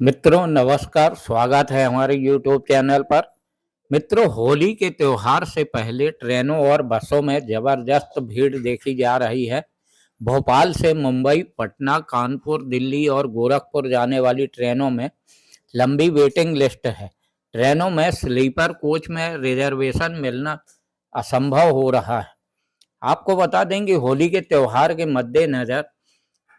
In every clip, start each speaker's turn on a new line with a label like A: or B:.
A: मित्रों नमस्कार, स्वागत है हमारे YouTube चैनल पर। मित्रों, होली के त्योहार से पहले ट्रेनों और बसों में जबरदस्त भीड़ देखी जा रही है। भोपाल से मुंबई, पटना, कानपुर, दिल्ली और गोरखपुर जाने वाली ट्रेनों में लंबी वेटिंग लिस्ट है। ट्रेनों में स्लीपर कोच में रिजर्वेशन मिलना असंभव हो रहा है। आपको बता दें कि होली के त्योहार के मद्देनजर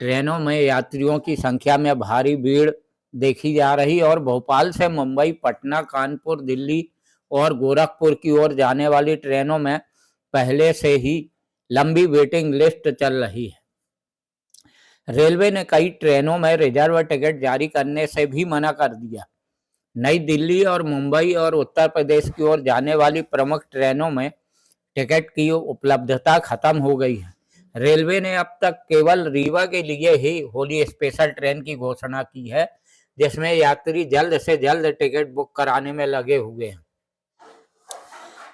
A: ट्रेनों में यात्रियों की संख्या में भारी भीड़ देखी जा रही और भोपाल से मुंबई, पटना, कानपुर, दिल्ली और गोरखपुर की ओर जाने वाली ट्रेनों में पहले से ही लंबी वेटिंग लिस्ट चल रही है। रेलवे ने कई ट्रेनों में रिजर्व टिकट जारी करने से भी मना कर दिया। नई दिल्ली और मुंबई और उत्तर प्रदेश की ओर जाने वाली प्रमुख ट्रेनों में टिकट की उपलब्धता खत्म हो गई है। रेलवे ने अब तक केवल रीवा के लिए ही होली स्पेशल ट्रेन की घोषणा की है, जिसमें यात्री जल्द से जल्द टिकट बुक कराने में लगे हुए हैं।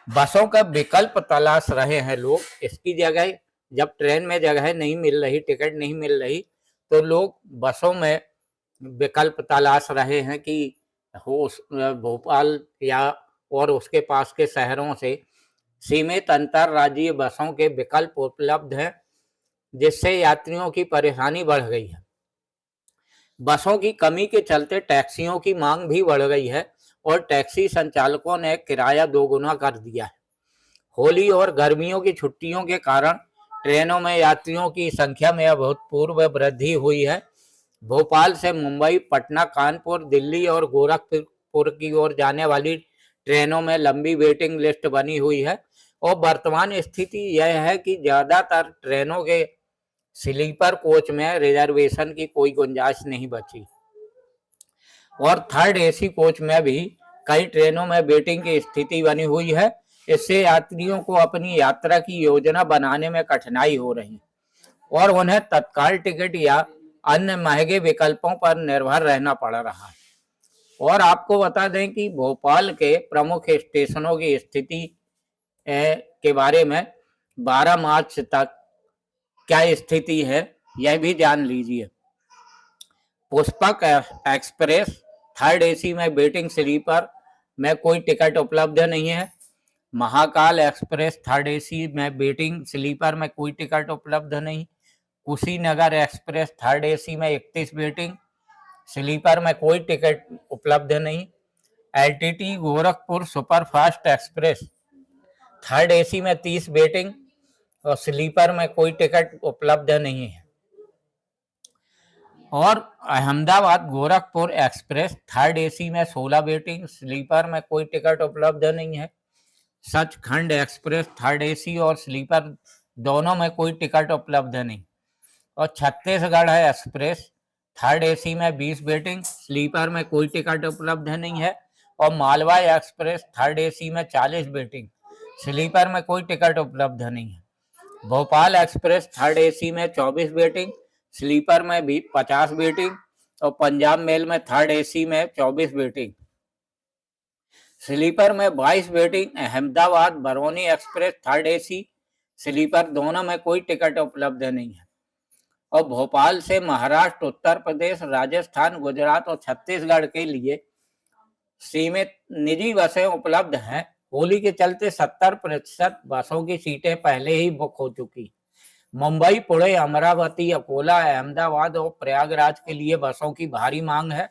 A: बसों का विकल्प तलाश रहे हैं लोग। इसकी जगह जब ट्रेन में जगह नहीं मिल रही, टिकट नहीं मिल रही, तो लोग बसों में विकल्प तलाश रहे हैं कि हो भोपाल या और उसके पास के शहरों से सीमित अंतरराज्यीय बसों के विकल्प उपलब्ध हैं, जिससे यात्रियों की परेशानी बढ़ गई है। बसों की कमी के चलते टैक्सियों की मांग भी बढ़ गई है और टैक्सी संचालकों ने किराया दोगुना कर दिया है। होली और गर्मियों की छुट्टियों के कारण ट्रेनों में यात्रियों की संख्या में अभूतपूर्व वृद्धि हुई है। भोपाल से मुंबई, पटना, कानपुर, दिल्ली और गोरखपुर की ओर जाने वाली ट्रेनों में लंबी वेटिंग लिस्ट बनी हुई है और वर्तमान स्थिति यह है कि ज़्यादातर ट्रेनों के स्लीपर कोच में रिजर्वेशन की कोई गुंजाइश नहीं बची और थर्ड एसी कोच में भी कई ट्रेनों में वेटिंग की स्थिति बनी हुई है। इससे यात्रियों को अपनी यात्रा की योजना बनाने में कठिनाई हो रही और उन्हें तत्काल टिकट या अन्य महंगे विकल्पों पर निर्भर रहना पड़ रहा है। और आपको बता दें कि भोपाल के प्रमुख स्टेशनों की स्थिति के बारे में 12 मार्च तक क्या स्थिति है, यह भी जान लीजिए। पुष्पक एक्सप्रेस थर्ड एसी में वेटिंग स्लीपर में कोई टिकट उपलब्ध नहीं है। महाकाल एक्सप्रेस थर्ड एसी में वेटिंग स्लीपर में कोई टिकट उपलब्ध नहीं। कुशीनगर एक्सप्रेस थर्ड एसी में 31 वेटिंग, स्लीपर में कोई टिकट उपलब्ध नहीं। LTT Gorakhpur superfast express third AC में 30 वेटिंग और स्लीपर में कोई टिकट उपलब्ध नहीं है। और Ahmedabad Gorakhpur express third AC में 16 वेटिंग, स्लीपर में कोई टिकट उपलब्ध नहीं है। सचखंड एक्सप्रेस थर्ड एसी और स्लीपर दोनों में कोई टिकट उपलब्ध नहीं। और छत्तीसगढ़ एक्सप्रेस थर्ड एसी में 20 वेटिंग, स्लीपर में कोई टिकट उपलब्ध नहीं है। और मालवा एक्सप्रेस थर्ड एसी में 40 वेटिंग, स्लीपर में कोई टिकट उपलब्ध नहीं है। भोपाल एक्सप्रेस थर्ड एसी में 24 वेटिंग, स्लीपर में भी 50 वेटिंग और पंजाब मेल में थर्ड एसी में 24 वेटिंग, स्लीपर में 22 waiting. Ahmedabad Barauni express third AC sleeper दोनों में कोई टिकट उपलब्ध नहीं है। और भोपाल से महाराष्ट्र, उत्तर प्रदेश, राजस्थान, गुजरात और छत्तीसगढ़ के लिए सीमित निजी बसें उपलब्ध हैं। होली के चलते 70% बसों की सीटें पहले ही बुक हो चुकी। मुंबई, पुणे, अमरावती, अकोला, अहमदाबाद और प्रयागराज के लिए बसों की भारी मांग है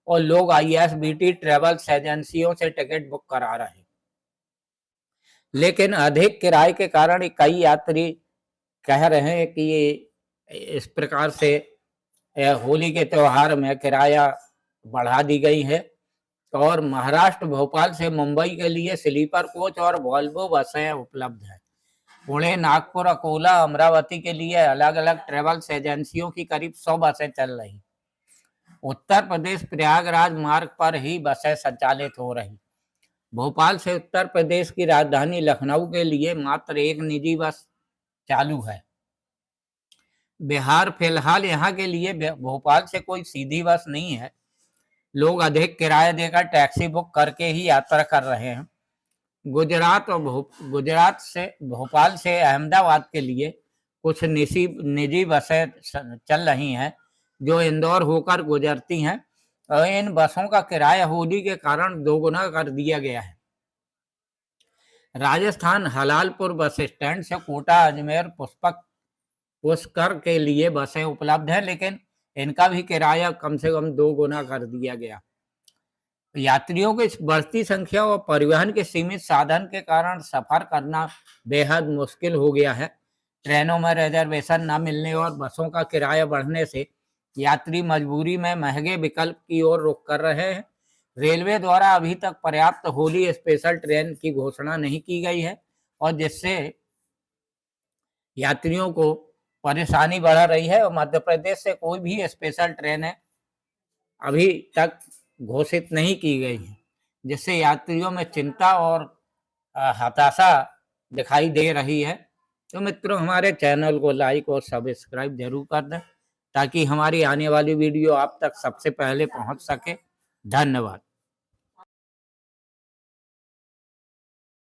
A: और लोग आईएसबीटी ट्रेवल्स एजेंसियों से टिकट बुक करा रहे हैं। लेकिन अधिक किराए के कारण कई यात्री कह रहे हैं कि ये इस प्रकार से होली के त्योहार में किराया बढ़ा दी गई है। और महाराष्ट्र भोपाल से मुंबई के लिए स्लीपर कोच और वॉल्वो बसें उपलब्ध हैं। पुणे, नागपुर, अकोला, अमरावती के लिए अलग अलग ट्रेवल्स एजेंसियों की करीब 100 बसें चल रही। उत्तर प्रदेश प्रयागराज मार्ग पर ही बसें संचालित हो रही। भोपाल से उत्तर प्रदेश की राजधानी लखनऊ के लिए मात्र एक निजी बस चालू है। बिहार फिलहाल यहाँ के लिए भोपाल से कोई सीधी बस नहीं है। लोग अधिक किराया देकर टैक्सी बुक करके ही यात्रा कर रहे हैं। गुजरात से भोपाल से अहमदाबाद के लिए कुछ निजी बसें चल रही हैं जो इंदौर होकर गुजरती हैं और इन बसों का किराया होली के कारण दोगुना कर दिया गया है। राजस्थान हलालपुर बस स्टैंड से कोटा अजमेर पुष्कर के लिए बसें उपलब्ध हैं, लेकिन इनका भी किराया कम से कम 2 गुना कर दिया गया। यात्रियों की बढ़ती संख्या और परिवहन के सीमित साधन के कारण सफर करना बेहद मुश्किल हो गया है। ट्रेनों में रिजर्वेशन न मिलने और बसों का किराया बढ़ने से यात्री मजबूरी में महंगे विकल्प की ओर रुख कर रहे हैं। रेलवे द्वारा अभी तक पर्याप्त होली स्पेशल ट्रेन की घोषणा नहीं की गई है, और जिससे यात्रियों को परेशानी बढ़ रही है। और मध्य प्रदेश से कोई भी स्पेशल ट्रेनें अभी तक घोषित नहीं की गई है, जिससे यात्रियों में चिंता और हताशा दिखाई दे रही है। तो मित्रों, हमारे चैनल को लाइक और सब्सक्राइब जरूर कर दें, ताकि हमारी आने वाली वीडियो आप तक सबसे पहले पहुंच सके। धन्यवाद।